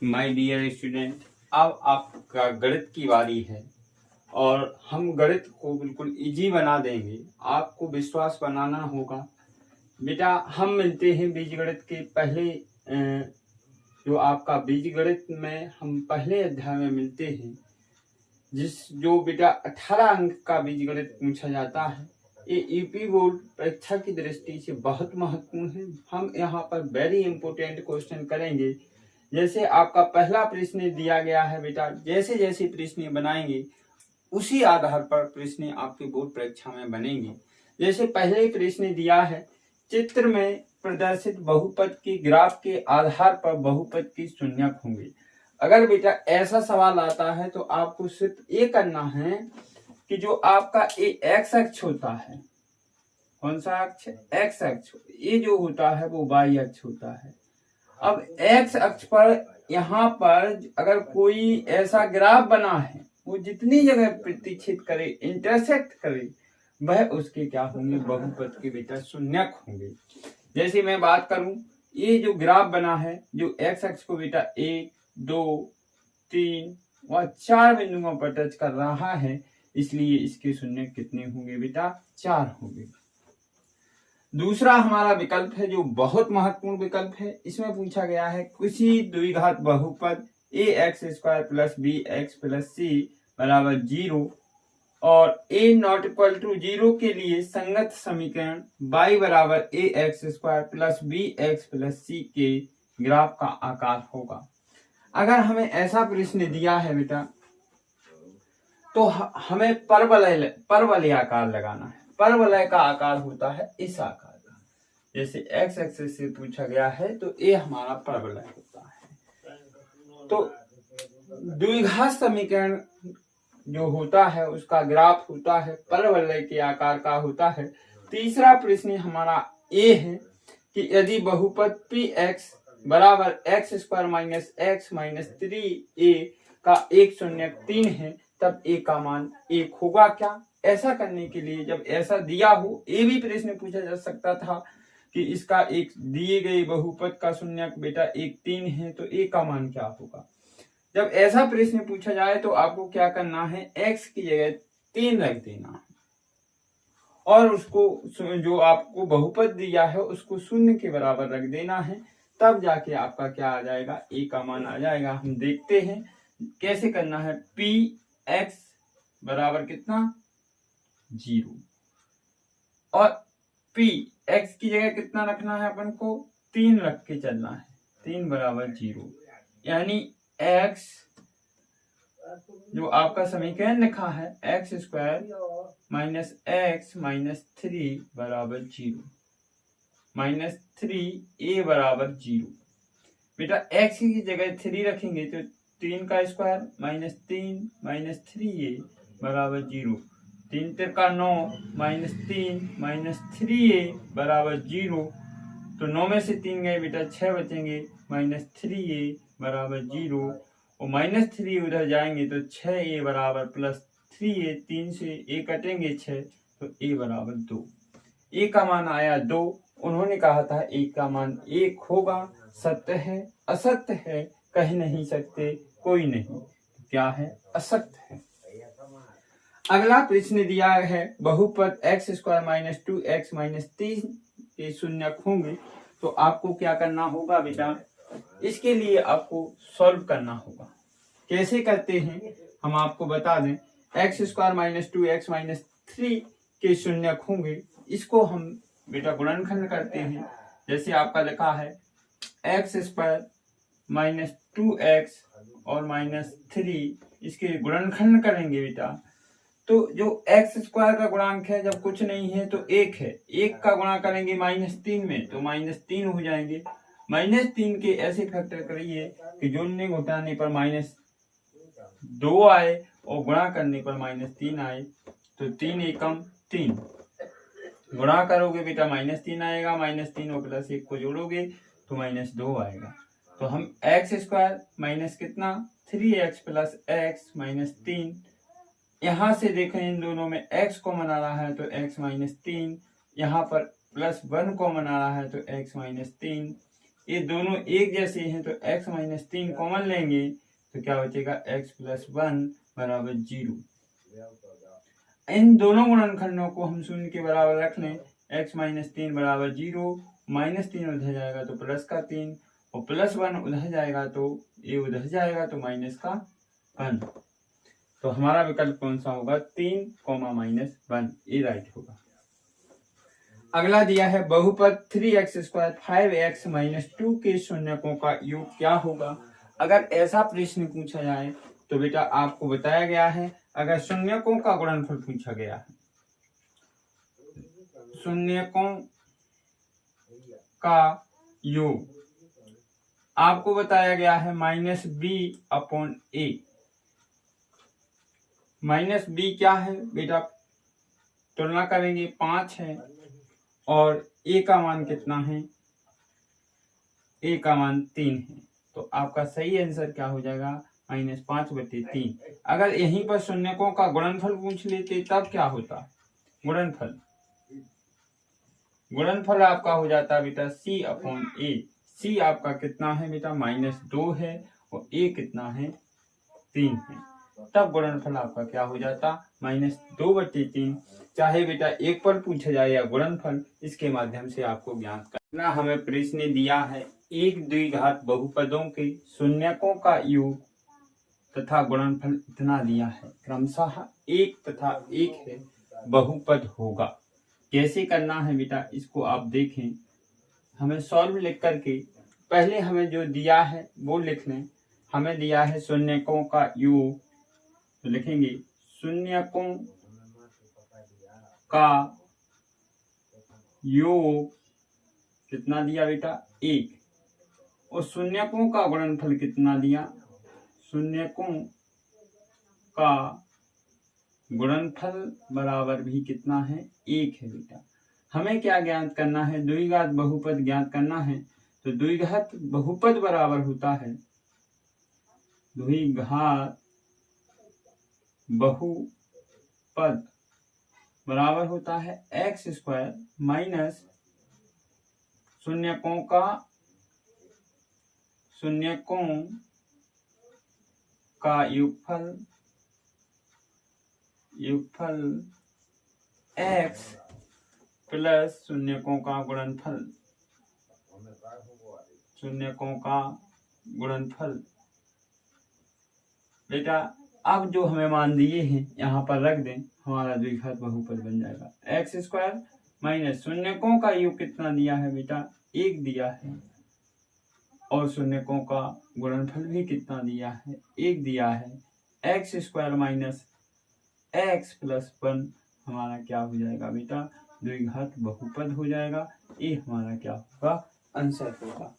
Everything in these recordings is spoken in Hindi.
माय डियर स्टूडेंट, अब आपका गणित की बारी है और हम गणित को बिल्कुल इजी बना देंगे। आपको विश्वास बनाना होगा। बेटा, हम मिलते हैं बीजगणित के पहले जो आपका बीजगणित में हम पहले अध्याय में मिलते हैं, जो बेटा 18 अंक का बीजगणित पूछा जाता है। ये यूपी बोर्ड परीक्षा की दृष्टि से बहुत महत्वपूर्ण है। हम यहाँ पर वेरी इंपोर्टेंट क्वेश्चन करेंगे। जैसे आपका पहला प्रश्न दिया गया है बेटा, जैसे जैसे प्रश्न बनाएंगे उसी आधार पर प्रश्न आपके बोर्ड परीक्षा में बनेंगे। जैसे पहले प्रश्न दिया है, चित्र में प्रदर्शित बहुपद के ग्राफ के आधार पर बहुपद की शून्यक होंगे। अगर बेटा ऐसा सवाल आता है तो आपको सिर्फ ये करना है कि जो आपका ये एक्स अक्ष होता है, कौन सा अक्ष? एक्स अक्ष। ये जो होता है वो वाई अक्ष होता है। अब एक्स अक्ष पर यहाँ पर अगर कोई ऐसा ग्राफ बना है, वो जितनी जगह प्रतिच्छेद करे, इंटरसेक्ट करे, वह उसके क्या होंगे? बहुपद के बेटा शून्यक होंगे। जैसे मैं बात करूं, ये जो ग्राफ बना है, जो एक्स अक्ष को बेटा 1, 2, 3 व 4 बिंदुओं पर टच कर रहा है, इसलिए इसके शून्य कितने होंगे बेटा? 4 होंगे। दूसरा हमारा विकल्प है जो बहुत महत्वपूर्ण विकल्प है। इसमें पूछा गया है किसी द्विघात बहुपद ax² plus bx plus c बराबर 0 और a नॉट इक्वल टू 0 के लिए संगत समीकरण y बराबर ax² plus bx plus c के ग्राफ का आकार होगा। अगर हमें ऐसा प्रश्न दिया है बेटा, तो हमें परवलय आकार लगाना है। परवलय का आकार होता है इस आकार का। जैसे एक्स एक्सिस से पूछा गया है तो ये हमारा परवलय होता है। तो द्विघात समीकरण जो होता है उसका ग्राफ होता है परवलय के आकार का होता है। तीसरा प्रश्न हमारा ये है कि यदि बहुपद px बराबर x² minus x minus 3a का एक शून्यक 3 है, तब a का मान 1 होगा क्या? ऐसा करने के लिए जब ऐसा दिया हो, ये भी प्रश्न पूछा जा सकता था कि इसका एक दिए गए बहुपद का शून्यक बेटा 1, 3 है, तो a का मान क्या होगा? जब ऐसा प्रश्न पूछा जाए तो आपको क्या करना है? x की जगह 3 रख देना है और उसको जो आपको बहुपद दिया है उसको शून्य के बराबर रख देना है। तब जाके आपका क्या आ जाएगा? a का मान आ जाएगा। हम देखते हैं कैसे करना है। px बराबर कितना? 0 और px की जगह कितना रखना है? अपन को 3 रख के चलना है। 3 बराबर 0, यानी x जो आपका समीकरण लिखा है x² माइनस x माइनस 3 बराबर 0, माइनस 3a बराबर 0। बेटा x की जगह 3 रखेंगे तो 3 का स्क्वायर माइनस 3 माइनस 3a बराबर 0। 3 तिरका 9 माइनस 3 माइनस 3a बराबर 0। तो 9 में से 3 गए बेटा 6 बचेंगे, माइनस 3a बराबर 0 और माइनस 3 उधर जाएंगे तो 6a बराबर प्लस 3a। 3 से a कटेंगे 6, तो a बराबर 2। a का मान आया 2। उन्होंने कहा था a का मान 1 होगा। सत्य है असत्य है? कह नहीं सकते, कोई नहीं। क्या है? असत्य है। अगला प्रश्न दिया है बहुपद x² माइनस 2x माइनस 3 के शून्यक होंगे, तो आपको क्या करना होगा बेटा? इसके लिए आपको सॉल्व करना होगा। कैसे करते हैं हम आपको बता दें। x² माइनस 2x माइनस 3 के शून्यक होंगे, इसको हम बेटा गुणनखंड करते हैं। जैसे आपका लिखा है x² माइनस 2x और माइनस 3, इसके गुणनखंड करेंगे बेटा। तो जो x² का गुणांक है जब कुछ नहीं है तो 1 है, 1 का गुणा करेंगे माइनस 3 में तो माइनस 3 हो जाएंगे। माइनस 3 के ऐसे फैक्टर करिए कि जोड़ने घटाने पर माइनस 2 आए और गुणा करने पर माइनस 3 आए, तो 3 एकम 3। गुणा करोगे बेटा माइनस 3 आएगा, माइनस 3 और प्लस 1 को जोड़ोगे तो माइनस 2 आएगा। तो हम x² माइनस कितना? 3x plus x minus 3। यहाँ से देखें इन दोनों में x कॉमन आ रहा है तो x माइनस 3, यहाँ पर प्लस 1 कॉमन आ रहा है तो x माइनस 3। ये दोनों एक जैसे हैं तो x माइनस 3 कॉमन लेंगे तो क्या बचेगा x प्लस 1 बराबर 0। इन दोनों गुणनखंडों को हम शून्य के बराबर रख लें, x माइनस 3 बराबर 0, माइनस 3 उधर जाएगा तो प्लस का 3 और प्लस 1 उधर जाएगा तो ये उधर जाएगा तो माइनस का 1। तो हमारा विकल्प कौन सा होगा? 3 माइनस 1, ये राइट होगा। अगला दिया है बहुपद 3x² 5x माइनस 2 के शून्यकों का योग क्या होगा। अगर ऐसा प्रश्न पूछा जाए तो बेटा आपको बताया गया है, अगर शून्यकों का गुणनफल पूछा गया है, शून्यकों का योग आपको बताया गया है -b/a। -b क्या है बेटा? तुलना करेंगे 5 है और a का मान कितना है? a का मान 3 है, तो आपका सही आंसर क्या हो जाएगा? -5/3। अगर यहीं पर शून्यकों का गुणनफल पूछ लेते तब क्या होता? गुणनफल आपका हो जाता बेटा c/a। c आपका कितना है बेटा? -2 है और a कितना है? 3 है। तब गुणनफल आपका क्या हो जाता? -2/3। चाहे बेटा एक पद पूछा जाए या गुणनफल, इसके माध्यम से आपको ज्ञात करना। हमें प्रश्न दिया है एक द्विघात बहुपदों के शून्यकों का योग तथा गुणनफल इतना दिया है, क्रमशः 1 तथा 1 है, बहुपद होगा। कैसे करना है बेटा इसको आप देखें। हमें सॉल्व लिख करके पहले हमें जो दिया है वो लिख लें। हमें दिया है शून्यकों का योग, तो लिखेंगे शून्यकों का योग कितना दिया बेटा? 1। और शून्यकों का गुणनफल कितना दिया? शून्यकों का गुणनफल बराबर भी कितना है? 1 है बेटा। हमें क्या ज्ञात करना है? द्विघात बहुपद ज्ञात करना है। तो द्विघात बहुपद बराबर होता है, द्विघात बहुपद बराबर होता है x² माइनस शून्यकों का योगफल x प्लस शून्यकों का गुणनफल। बेटा अब जो हमें मान दिए हैं यहाँ पर रख दें, हमारा द्विघात बहुपद बन जाएगा x² माइनस शून्यकों का योग कितना दिया है बेटा? 1 दिया है और शून्यकों का गुणनफल भी कितना दिया है? 1 दिया है। x² माइनस x प्लस 1 हमारा क्या हो जाएगा बेटा? द्विघात बहुपद हो जाएगा। ये हमारा क्या होगा? आंसर होगा।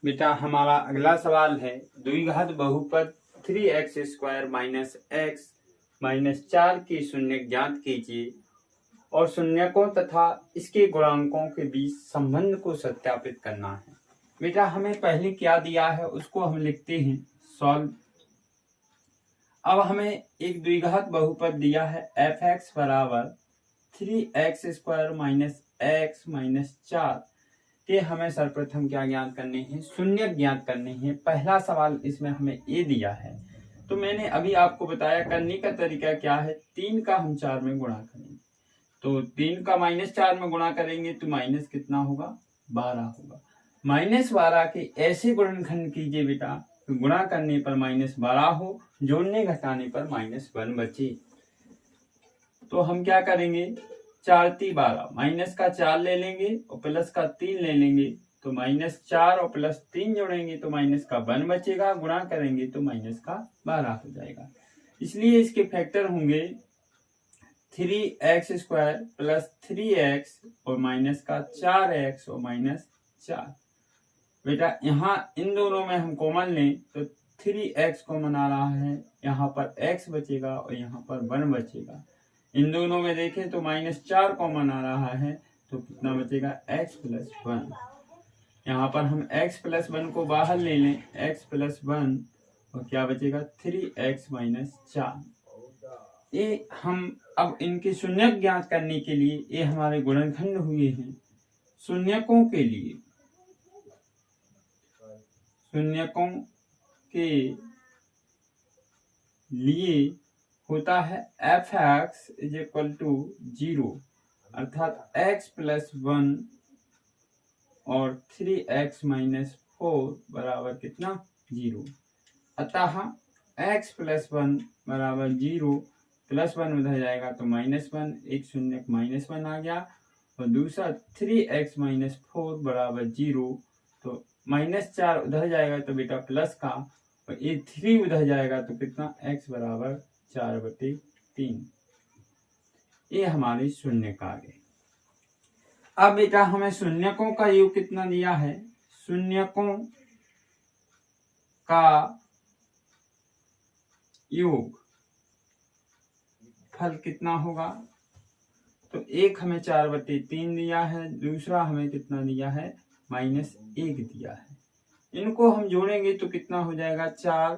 बेटा हमारा अगला सवाल है, द्विघात बहुपद 3x² माइनस x माइनस 4 के शून्य ज्ञात कीजिए और शून्यकों तथा इसके गुणांकों के बीच संबंध को सत्यापित करना है। बेटा हमें पहले क्या दिया है उसको हम लिखते हैं सॉल्व। अब हमें एक द्विघात बहुपद दिया है f(x) बराबर 3x² माइनस x माइनस 4 के हमें सर्वप्रथम क्या ज्ञात करने हैं? शून्य ज्ञात करने हैं। पहला सवाल इसमें हमें ये दिया है, तो मैंने अभी आपको बताया करने का तरीका क्या है। 3 का हम 4 में गुणा करेंगे, तो 3 का -4 में गुणा करेंगे तो माइनस कितना होगा? 12 होगा। -12 के ऐसे गुणनखंड कीजिए बेटा तो गुणा करने पर -12 हो, जोड़ने घटाने पर -1 बचे। तो हम क्या करेंगे? 4 × 12, माइनस का 4 ले लेंगे और प्लस का 3 ले लेंगे, तो -4 और +3 जोड़ेंगे तो माइनस का 1 बचेगा, गुणा करेंगे तो माइनस का 12 हो जाएगा। इसलिए इसके फैक्टर होंगे 3x² प्लस 3x और माइनस का 4x और -4। बेटा यहाँ इन दोनों में हम कॉमन लें तो 3x कॉमन आ रहा है, यहाँ पर x बचेगा और यहाँ पर 1 बचेगा। इन दोनों में देखें तो -4 कॉमन आ रहा है, तो कितना बचेगा? x plus 1। यहाँ पर हम x प्लस 1 को बाहर ले लें, x प्लस 1 और क्या बचेगा? 3x minus 4। ये हम अब इनके शून्य ज्ञात करने के लिए ये हमारे गुणनखंड हुए हैं, शून्यकों के लिए होता है f(x) = 0, अर्थात x + 1 और 3x - 4 बराबर कितना 0। अतः x + 1 बराबर 0, +1 उधर जाएगा तो -1, एक शून्य -1 आ गया, और दूसरा 3x - 4 बराबर 0, तो -4 उधर जाएगा तो बेटा प्लस का, और ये 3 उधर जाएगा तो कितना x बराबर 4/3। ये हमारी शून्य आ गई। अब बेटा हमें शून्यकों का योग कितना दिया है, शून्यकों का योग फल कितना होगा, तो एक हमें 4/3 दिया है, दूसरा हमें कितना दिया है -1 दिया है। इनको हम जोड़ेंगे तो कितना हो जाएगा 4,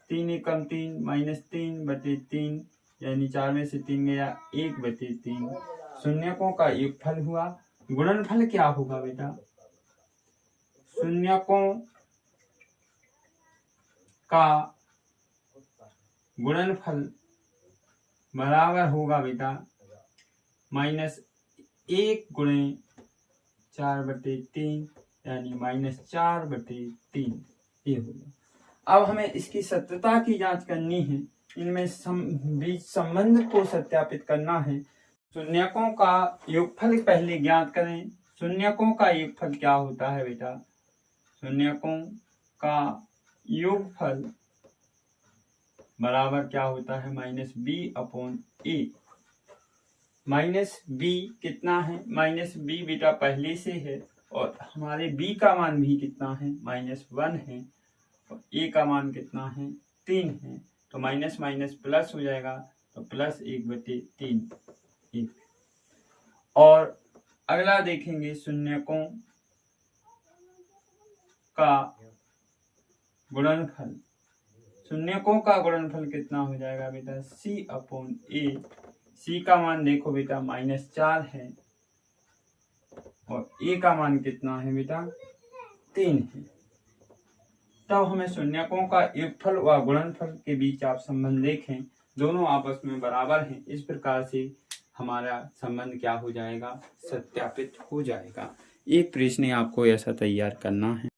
3 एकम 3, -3/3, यानी 4 में से 3 गया 1/3। शून्यकों का योगफल हुआ। गुणनफल क्या होगा बेटा, शून्यकों का गुणनफल बराबर होगा बेटा -1 × 4/3, यानी -4/3 ये होगा। अब हमें इसकी सत्यता की जांच करनी है, इनमें बीच संबंध को सत्यापित करना है। शून्यकों का योगफल पहले ज्ञात करें। शून्यकों का योगफल क्या होता है बेटा, शून्यकों का योगफल बराबर क्या होता है -b/a। -b कितना है, -b बेटा पहले से है, और हमारे b का मान भी कितना है -1 है, और a का मान कितना है 3 है, तो माइनस माइनस प्लस हो जाएगा, तो +1/3 1। और अगला देखेंगे शून्यकों का गुणनफल। शून्यकों का गुणनफल कितना हो जाएगा बेटा c/a। c का मान देखो बेटा -4 है, और a का मान कितना है बेटा 3 है। तब हमें शून्यकों का योगफल व गुणनफल के बीच आप संबंध देखें, दोनों आपस में बराबर हैं। इस प्रकार से हमारा संबंध क्या हो जाएगा, सत्यापित हो जाएगा। एक प्रश्न आपको ऐसा तैयार करना है।